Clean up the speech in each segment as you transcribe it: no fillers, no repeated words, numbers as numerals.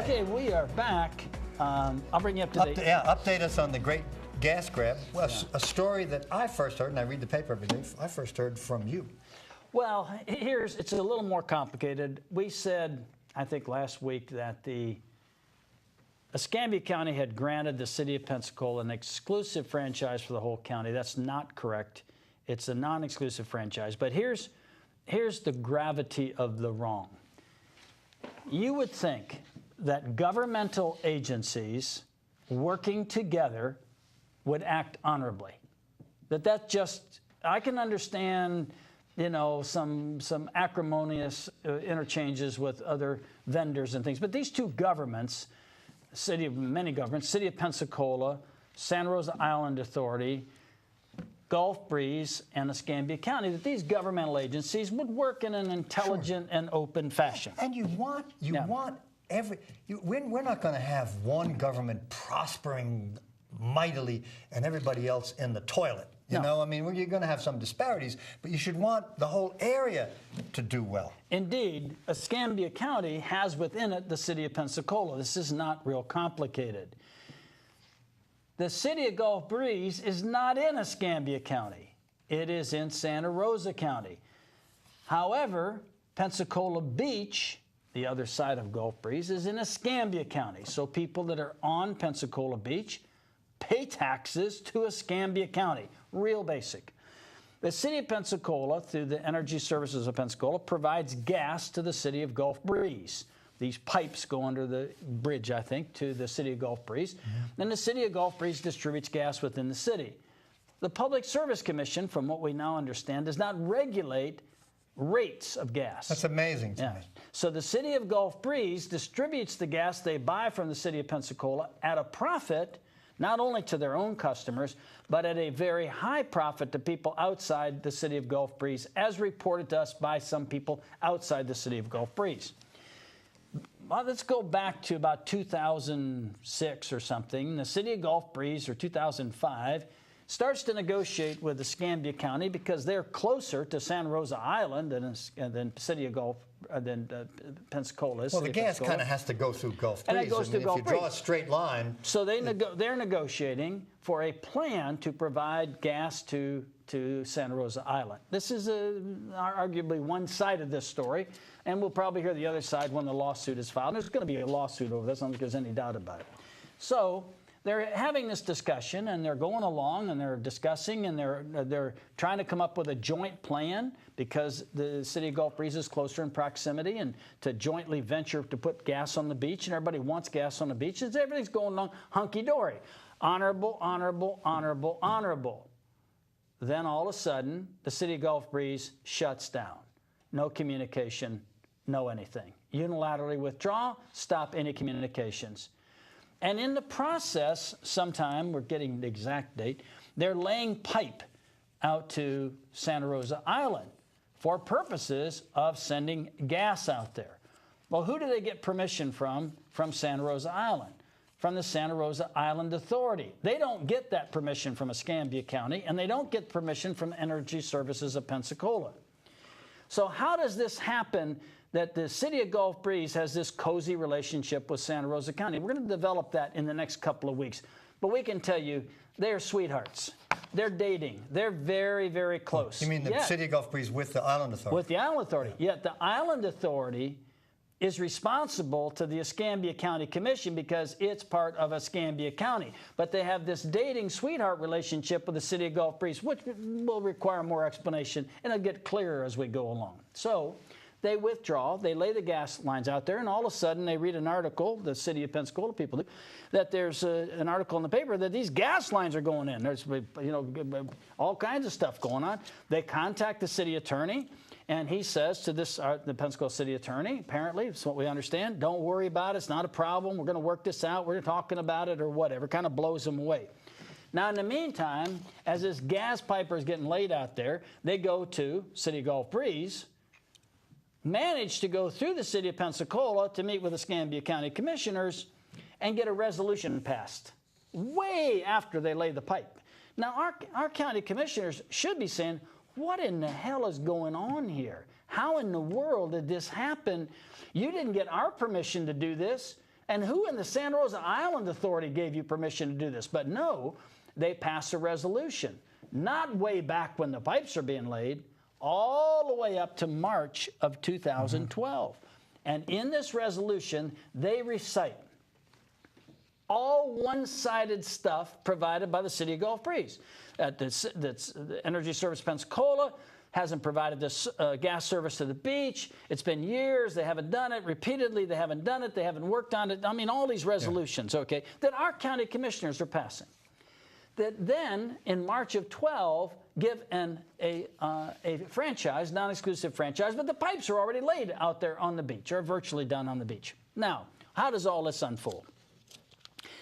Okay, we are back. I'll bring you up to date. Update us on the great gas grab. Well, a story that I first heard, and I read the paper every day, I first heard from you. Well, it's a little more complicated. We said, I think last week, that the Escambia County had granted the city of Pensacola an exclusive franchise for the whole county. That's not correct. It's a non-exclusive franchise. But here's the gravity of the wrong. You would think that governmental agencies working together would act honorably. That just, I can understand, you know, some acrimonious interchanges with other vendors and things, but these two governments, many governments, City of Pensacola, Santa Rosa Island Authority, Gulf Breeze, and Escambia County, that these governmental agencies would work in an intelligent and open fashion. And you want we're not going to have one government prospering mightily and everybody else in the toilet. You know, I mean, you're going to have some disparities, but you should want the whole area to do well. Indeed, Escambia County has within it the city of Pensacola. This is not real complicated. The city of Gulf Breeze is not in Escambia County. It is in Santa Rosa County. However, Pensacola Beach, the other side of Gulf Breeze, is in Escambia County. So people that are on Pensacola Beach pay taxes to Escambia County. Real basic. The city of Pensacola, through the Energy Services of Pensacola, provides gas to the city of Gulf Breeze. These pipes go under the bridge, I think, to the city of Gulf Breeze. Mm-hmm. And the city of Gulf Breeze distributes gas within the city. The Public Service Commission, from what we now understand, does not regulate rates of gas. That's amazing to me. So the city of Gulf Breeze distributes the gas they buy from the city of Pensacola at a profit, not only to their own customers, but at a very high profit to people outside the city of Gulf Breeze, as reported to us by some people outside the city of Gulf Breeze. Well, let's go back to about 2006 or something. The city of Gulf Breeze, or 2005, starts to negotiate with Escambia County because they're closer to Santa Rosa Island than city of Gulf, than Pensacola is. Well, the gas kind of has to go through Gulf Breeze. And it goes through Gulf Breeze. If you draw a straight line. So they're negotiating for a plan to provide gas to Santa Rosa Island. This is arguably one side of this story, and we'll probably hear the other side when the lawsuit is filed. There's going to be a lawsuit over this. I don't think there's any doubt about it. So they're having this discussion, and they're going along, and they're discussing, and they're trying to come up with a joint plan because the city of Gulf Breeze is closer in proximity, and to jointly venture to put gas on the beach, and everybody wants gas on the beach. And everything's going along hunky-dory. Honorable, honorable, honorable, honorable. Then all of a sudden, the city of Gulf Breeze shuts down. No communication, no anything. Unilaterally withdraw, stop any communications. And in the process, sometime, we're getting the exact date, they're laying pipe out to Santa Rosa Island for purposes of sending gas out there. Well, who do they get permission from Santa Rosa Island? From the Santa Rosa Island Authority. They don't get that permission from Escambia County, and they don't get permission from Energy Services of Pensacola. So how does this happen that the city of Gulf Breeze has this cozy relationship with Santa Rosa County? We're going to develop that in the next couple of weeks. But we can tell you, they're sweethearts. They're dating. They're very, very close. You mean the city of Gulf Breeze with the Island Authority? With the Island Authority. Yeah. Yet the Island Authority is responsible to the Escambia County Commission because it's part of Escambia County. But they have this dating sweetheart relationship with the city of Gulf Breeze, which will require more explanation, and it'll get clearer as we go along. So they withdraw, they lay the gas lines out there, and all of a sudden they read an article, the city of Pensacola people do, that there's an article in the paper that these gas lines are going in. There's all kinds of stuff going on. They contact the city attorney, and he says to the Pensacola city attorney, apparently, that's what we understand, don't worry about it, it's not a problem, we're going to work this out, we're talking about it or whatever, kind of blows them away. Now, in the meantime, as this gas piper is getting laid out there, they go to City of Gulf Breeze, manage to go through the city of Pensacola to meet with the Escambia County commissioners and get a resolution passed way after they lay the pipe. Now, our county commissioners should be saying, what in the hell is going on here? How in the world did this happen? You didn't get our permission to do this. And who in the Santa Rosa Island Authority gave you permission to do this? But no, they passed a resolution, not way back when the pipes are being laid, all the way up to March of 2012. And in this resolution, they recite all one-sided stuff provided by the City of Gulf Breeze. That's the Energy Service Pensacola hasn't provided this gas service to the beach. It's been years. They haven't done it. Repeatedly, they haven't done it. They haven't worked on it. I mean, all these resolutions, okay, that our county commissioners are passing. That then, in March of 12, give a franchise, non-exclusive franchise, but the pipes are already laid out there on the beach, or virtually done on the beach. Now, how does all this unfold?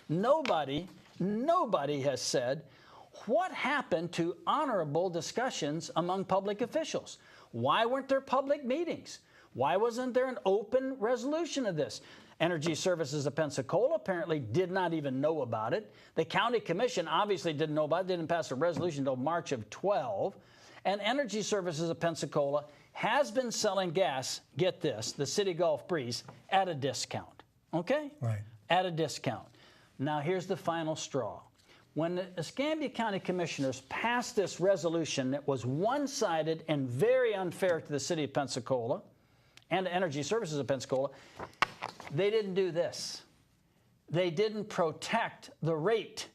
Nobody has said, what happened to honorable discussions among public officials? Why weren't there public meetings? Why wasn't there an open resolution of this? Energy Services of Pensacola apparently did not even know about it. The county commission obviously didn't know about it. They didn't pass a resolution until March of 12. And Energy Services of Pensacola has been selling gas, get this, the City Gulf Breeze, at a discount. Okay? Right. At a discount. Now, here's the final straw. When the Escambia County Commissioners passed this resolution that was one-sided and very unfair to the City of Pensacola and Energy Services of Pensacola, they didn't do this. They didn't protect the rate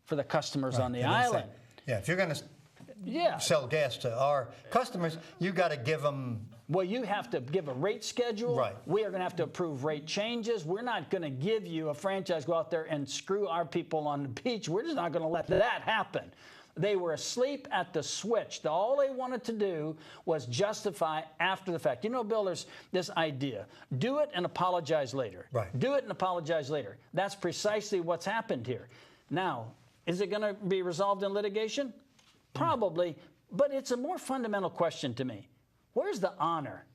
for the customers on the island. Yeah, if you're going to sell gas to our customers, you got to give them. Well, you have to give a rate schedule. Right. We are going to have to approve rate changes. We're not going to give you a franchise, go out there and screw our people on the beach. We're just not going to let that happen. They were asleep at the switch. All they wanted to do was justify after the fact. You know, Bill, there's this idea. Do it and apologize later. Right. Do it and apologize later. That's precisely what's happened here. Now, is it going to be resolved in litigation? Probably, but it's a more fundamental question to me. Where's the honor?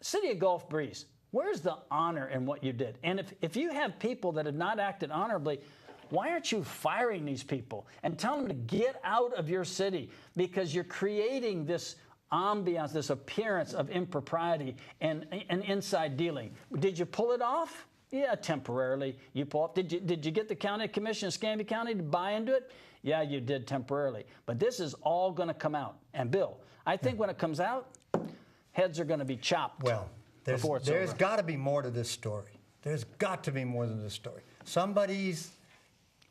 City of Gulf Breeze, where's the honor in what you did? And if you have people that have not acted honorably, why aren't you firing these people and telling them to get out of your city? Because you're creating this ambiance, this appearance of impropriety and inside dealing. Did you pull it off? Yeah, temporarily you pull up. Did you get the county commission, Escambia County, to buy into it? Yeah, you did temporarily. But this is all going to come out. And Bill, I think when it comes out, heads are going to be chopped. Well, there's got to be more to this story. There's got to be more than this story. Somebody's.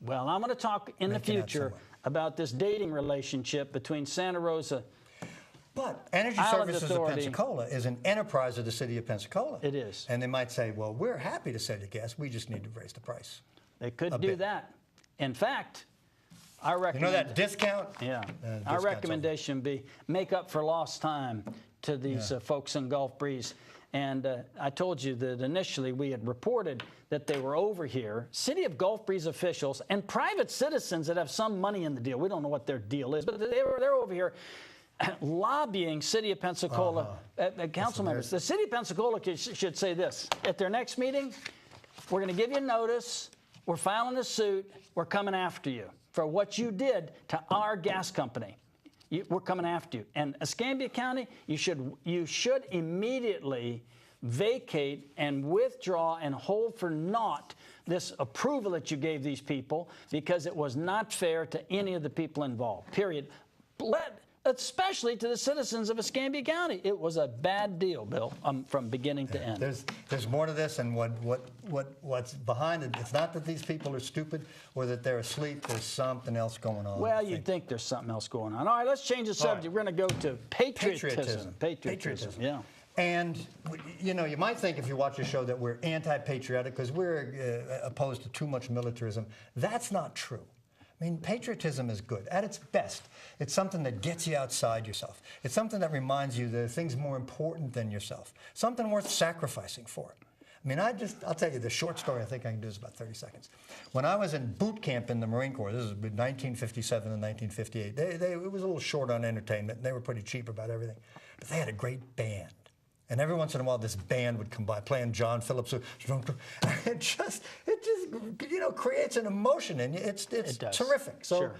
Well, I'm going to talk in the future about this dating relationship between Santa Rosa. But Energy Services of Pensacola is an enterprise of the City of Pensacola. It is. And they might say, well, we're happy to sell you gas. We just need to raise the price. They could do that. In fact, our recommendation. You know that discount? Yeah. Our recommendation would be make up for lost time to these folks in Gulf Breeze. And I told you that initially we had reported that they were over here, City of Gulf Breeze officials and private citizens that have some money in the deal. We don't know what their deal is, but they're over here lobbying City of Pensacola council members. The City of Pensacola should say this. At their next meeting, we're going to give you notice. We're filing a suit. We're coming after you for what you did to our gas company. We're coming after you. And Escambia County, you should immediately vacate and withdraw and hold for naught this approval that you gave these people because it was not fair to any of the people involved, period. Especially to the citizens of Escambia County. It was a bad deal, Bill, from beginning to end. There's more to this, and what's behind it. It's not that these people are stupid or that they're asleep. There's something else going on. Well, you'd think there's something else going on. All right, let's change the subject. We're going to go to patriotism. Patriotism, yeah. And, you know, you might think if you watch the show that we're anti-patriotic because we're opposed to too much militarism. That's not true. I mean, patriotism is good. At its best, it's something that gets you outside yourself. It's something that reminds you there are things more important than yourself, something worth sacrificing for. I mean, I'll tell you the short story I think I can do is about 30 seconds. When I was in boot camp in the Marine Corps, this is 1957 and 1958, it was a little short on entertainment, and they were pretty cheap about everything. But they had a great band. And every once in a while, this band would come by playing John Phillips. It just creates an emotion, and it's terrific. So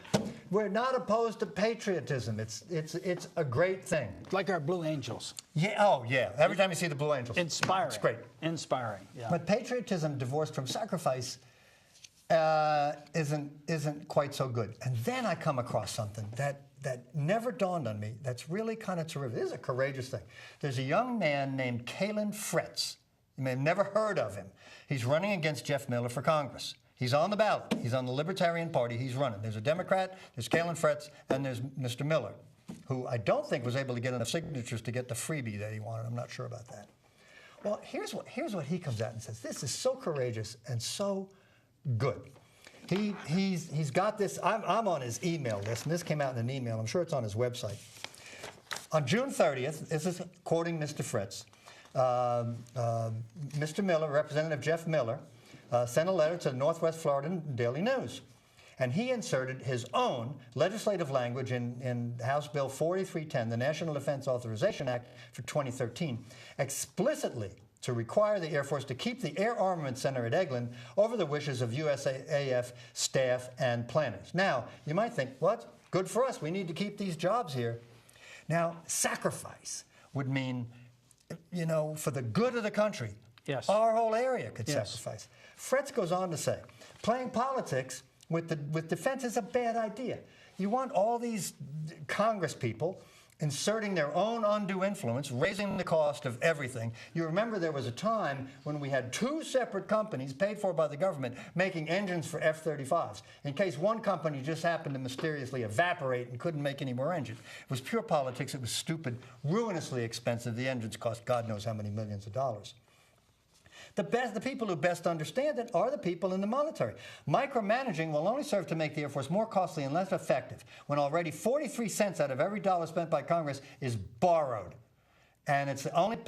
we're not opposed to patriotism. It's a great thing. Like our Blue Angels. Yeah. Oh, yeah. Every time you see the Blue Angels, inspiring. It's great. Inspiring. Yeah. But patriotism divorced from sacrifice isn't quite so good. And then I come across something that never dawned on me. That's really kind of terrific. This is a courageous thing. There's a young man named Kalen Fretz. You may have never heard of him. He's running against Jeff Miller for Congress. He's on the ballot. He's on the Libertarian Party. He's running. There's a Democrat, there's Kalen Fretz, and there's Mr. Miller, who I don't think was able to get enough signatures to get the freebie that he wanted. I'm not sure about that. Well, here's what he comes out and says. This is so courageous and so good. He's got this. I'm on his email list, and this came out in an email. I'm sure it's on his website. On June 30th, this is quoting Mr. Fretz, Mr. Miller, Representative Jeff Miller, sent a letter to the Northwest Florida Daily News. And he inserted his own legislative language in House Bill 4310, the National Defense Authorization Act for 2013, explicitly to require the Air Force to keep the Air Armament Center at Eglin over the wishes of USAF staff and planners. Now, you might think, what? Good for us. We need to keep these jobs here. Now, sacrifice would mean, for the good of the country, yes, our whole area could sacrifice. Fretz goes on to say, playing politics with defense is a bad idea. You want all these Congress people inserting their own undue influence, raising the cost of everything. You remember there was a time when we had two separate companies paid for by the government making engines for F-35s, in case one company just happened to mysteriously evaporate and couldn't make any more engines. It was pure politics. It was stupid, ruinously expensive. The engines cost God knows how many millions of dollars. The people who best understand it are the people in the military. Micromanaging will only serve to make the Air Force more costly and less effective when already 43 cents out of every dollar spent by Congress is borrowed. And it's the only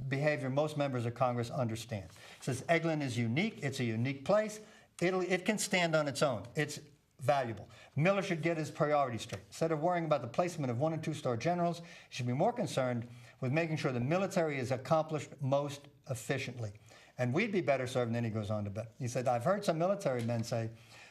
behavior most members of Congress understand. It says Eglin is unique. It's a unique place. It can stand on its own. It's valuable. Miller should get his priorities straight. Instead of worrying about the placement of 1- and 2-star generals, he should be more concerned with making sure the military is accomplished most efficiently. And we'd be better served, and then he goes on to bet. He said, I've heard some military men say,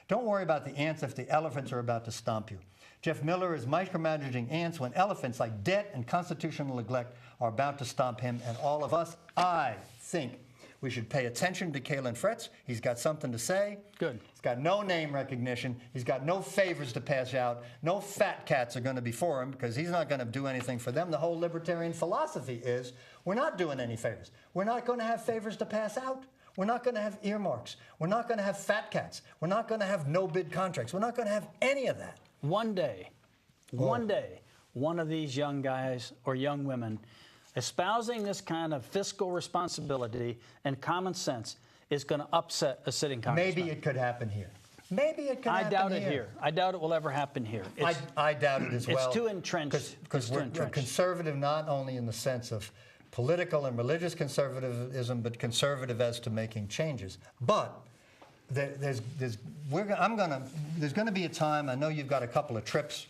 don't worry about the ants if the elephants are about to stomp you. Jeff Miller is micromanaging ants when elephants like debt and constitutional neglect are about to stomp him and all of us. I think we should pay attention to Kalen Fretz. He's got something to say. Good. He's got no name recognition. He's got no favors to pass out. No fat cats are going to be for him because he's not going to do anything for them. The whole libertarian philosophy is we're not doing any favors. We're not going to have favors to pass out. We're not going to have earmarks. We're not going to have fat cats. We're not going to have no-bid contracts. We're not going to have any of that. One day, one of these young guys or young women espousing this kind of fiscal responsibility and common sense is going to upset a sitting congressman. Maybe it could happen here. Maybe it could happen here. I doubt it here. I doubt it will ever happen here. I doubt it as well. It's too entrenched. Because we're conservative not only in the sense of political and religious conservatism, but conservative as to making changes. But there's going to be a time, I know you've got a couple of trips,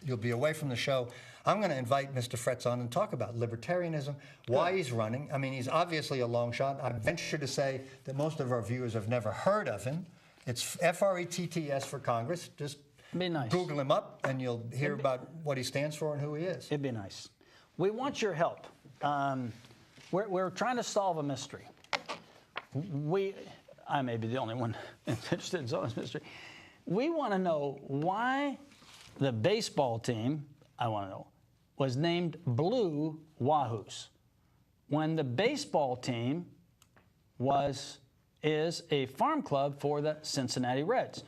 you'll be away from the show. I'm going to invite Mr. Fretz on and talk about libertarianism, why he's running. I mean, he's obviously a long shot. I venture to say that most of our viewers have never heard of him. It's FRETTS for Congress. Just be nice. Google him up, and you'll hear about what he stands for and who he is. It'd be nice. We want your help. We're trying to solve a mystery. I may be the only one interested in solving this mystery. We want to know why the baseball team, I want to know, was named Blue Wahoos when the baseball team is a farm club for the Cincinnati Reds.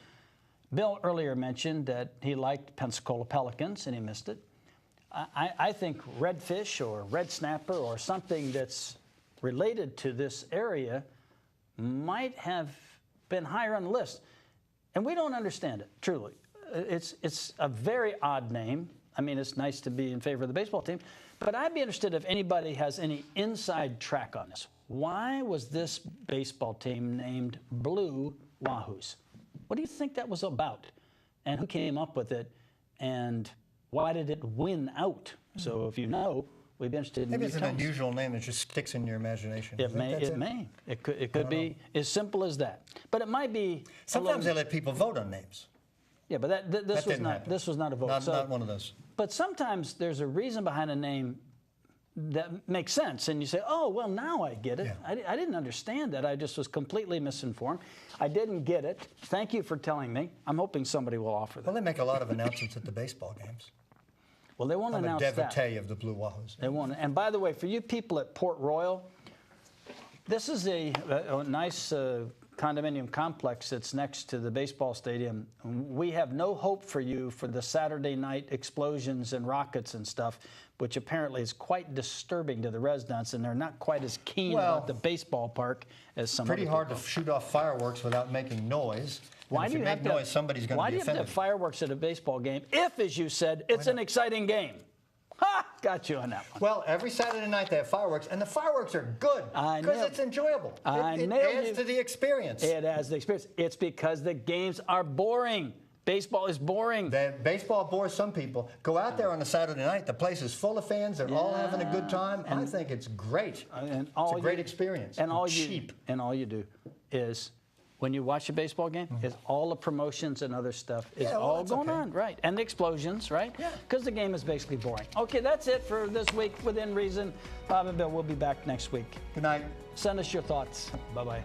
Bill earlier mentioned that he liked Pensacola Pelicans and he missed it. I think redfish or red snapper or something that's related to this area might have been higher on the list. And we don't understand it, truly. It's a very odd name. I mean, it's nice to be in favor of the baseball team, but I'd be interested if anybody has any inside track on this. Why was this baseball team named Blue Wahoos? What do you think that was about? And who came up with it? And why did it win out? So if you know, We'd be interested in Maybe you it's an telling us. unusual name that just sticks in your imagination. It may. It could be as simple as that. But it might be. Sometimes they let people vote on names. Yeah, but this was didn't not. happen. This was not a vote. Not one of those. But sometimes there's a reason behind a name that makes sense, and you say, "Oh, well, now I get it. Yeah. I didn't understand that. I just was completely misinformed. I didn't get it. Thank you for telling me. I'm hoping somebody will offer that." Well, they make a lot of announcements at the baseball games. Well, they won't I'm a announce that. devotee of the Blue Wahoos. They won't. And by the way, for you people at Port Royal, this is a nice condominium complex that's next to the baseball stadium. We have no hope for you for the Saturday night explosions and rockets and stuff, which apparently is quite disturbing to the residents, and they're not quite as keen about the baseball park as some Pretty other hard people. to shoot off fireworks without making noise. Why And do if you you have make to noise, somebody's going Why to do be you have to offended. have fireworks at a baseball game if, as you said, it's an exciting game? Ha! Got you on that one. Well, every Saturday night they have fireworks, and the fireworks are good because it's enjoyable. It adds to the experience. It adds the experience. It's because the games are boring. Baseball is boring. The baseball bores some people. Go out there on a Saturday night. The place is full of fans. They're all having a good time. I think it's great. And It's a great experience. And all cheap. all you do is, when you watch a baseball game, is all the promotions and other stuff is all that's going okay. on, right? And the explosions, right? Yeah. Because the game is basically boring. Okay, that's it for this week Within Reason. Bob and Bill will be back next week. Good night. Send us your thoughts. Bye-bye.